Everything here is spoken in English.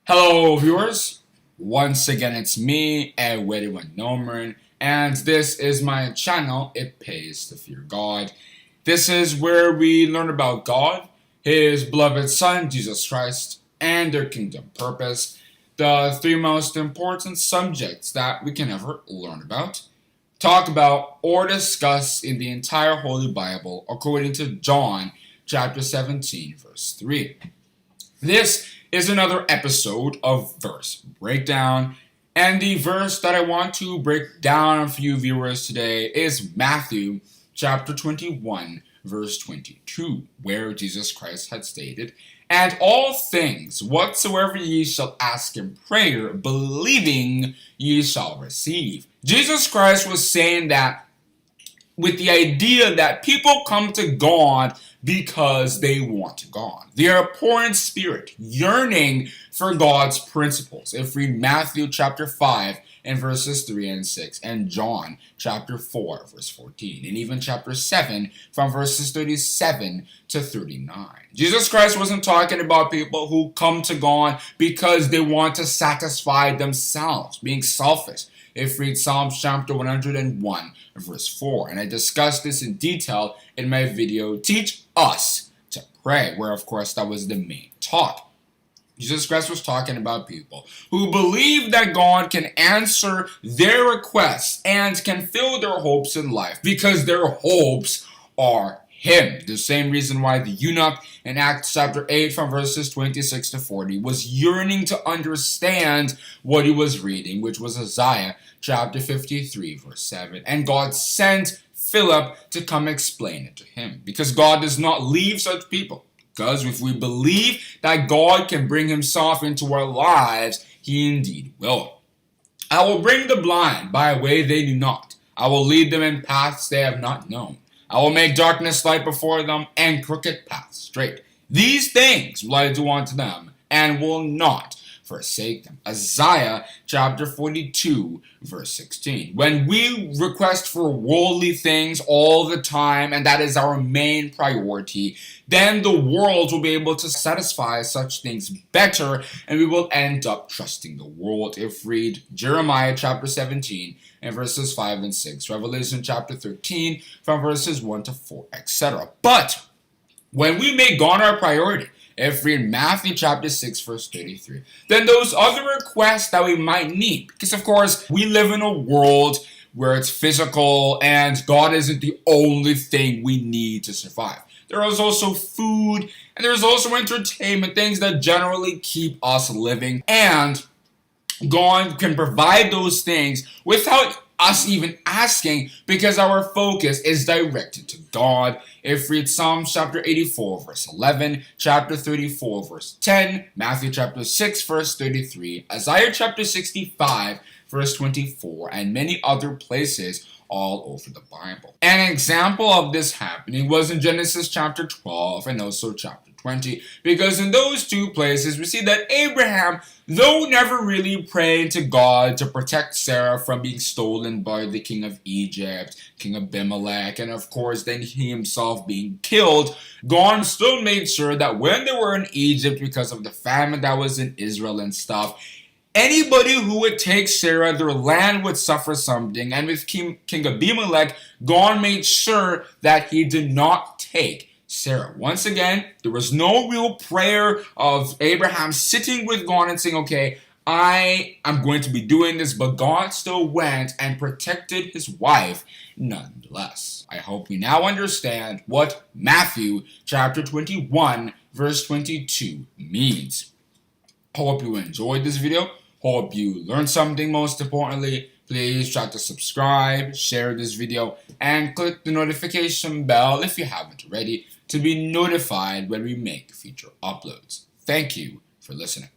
Hello viewers, once again it's me, Ewaenruwa, and this is my channel, It Pays to Fear God. This is where we learn about God, His beloved Son, Jesus Christ, and their kingdom purpose, the three most important subjects that we can ever learn about, talk about, or discuss in the entire Holy Bible according to John chapter 17, verse 3. This is another episode of Verse Breakdown, and the verse that I want to break down for you viewers today is Matthew chapter 21, verse 22, where Jesus Christ had stated, "And all things whatsoever ye shall ask in prayer, believing ye shall receive." Jesus Christ was saying that with the idea that people come to God because they want God. They are poor in spirit, yearning for God's principles. If we read Matthew chapter 5 and verses 3 and 6, and John chapter 4 verse 14, and even chapter 7 from verses 37 to 39. Jesus Christ wasn't talking about people who come to God because they want to satisfy themselves, being selfish. If we read Psalms chapter 101 verse 4, and I discussed this in detail in my video, Teach Us to Pray, where of course that was the main talk. Jesus Christ was talking about people who believe that God can answer their requests and can fill their hopes in life because their hopes are Him. The same reason why the eunuch in Acts chapter 8 from verses 26 to 40 was yearning to understand what he was reading, which was Isaiah chapter 53 verse 7. And God sent Philip to come explain it to him, because God does not leave such people. Because if we believe that God can bring Himself into our lives, He indeed will. "I will bring the blind by a way they knew not. I will lead them in paths they have not known. I will make darkness light before them, and crooked paths straight. These things will I do unto them, and will not forsake them." Isaiah chapter 42 verse 16. When we request for worldly things all the time, and that is our main priority, then the world will be able to satisfy such things better, and we will end up trusting the world. If we read Jeremiah chapter 17 and verses 5 and 6, Revelation chapter 13 from verses 1 to 4, etc. But when we make God our priority, if we read Matthew chapter 6 verse 33, then those other requests that we might need, because of course we live in a world where it's physical and God isn't the only thing we need to survive. There is also food, and there's also entertainment, things that generally keep us living, and God can provide those things without us even asking, because our focus is directed to God. If we read Psalms chapter 84 verse 11, chapter 34 verse 10, Matthew chapter 6 verse 33, Isaiah chapter 65 verse 24, and many other places all over the Bible. An example of this happening was in Genesis chapter 12 and also chapter 20, because in those two places we see that Abraham, though never really prayed to God to protect Sarah from being stolen by the king of Egypt, King Abimelech, and of course then he himself being killed, God still made sure that when they were in Egypt, because of the famine that was in Israel and stuff, anybody who would take Sarah, their land would suffer something. And with King Abimelech, God made sure that he did not take Sarah. Once again, there was no real prayer of Abraham sitting with God and saying, okay, I am going to be doing this, but God still went and protected his wife nonetheless. I hope we now understand what Matthew chapter 21 verse 22 means. Hope you enjoyed this video. Hope you learned something. Most importantly, please try to subscribe, share this video, and click the notification bell if you haven't already to be notified when we make future uploads. Thank you for listening.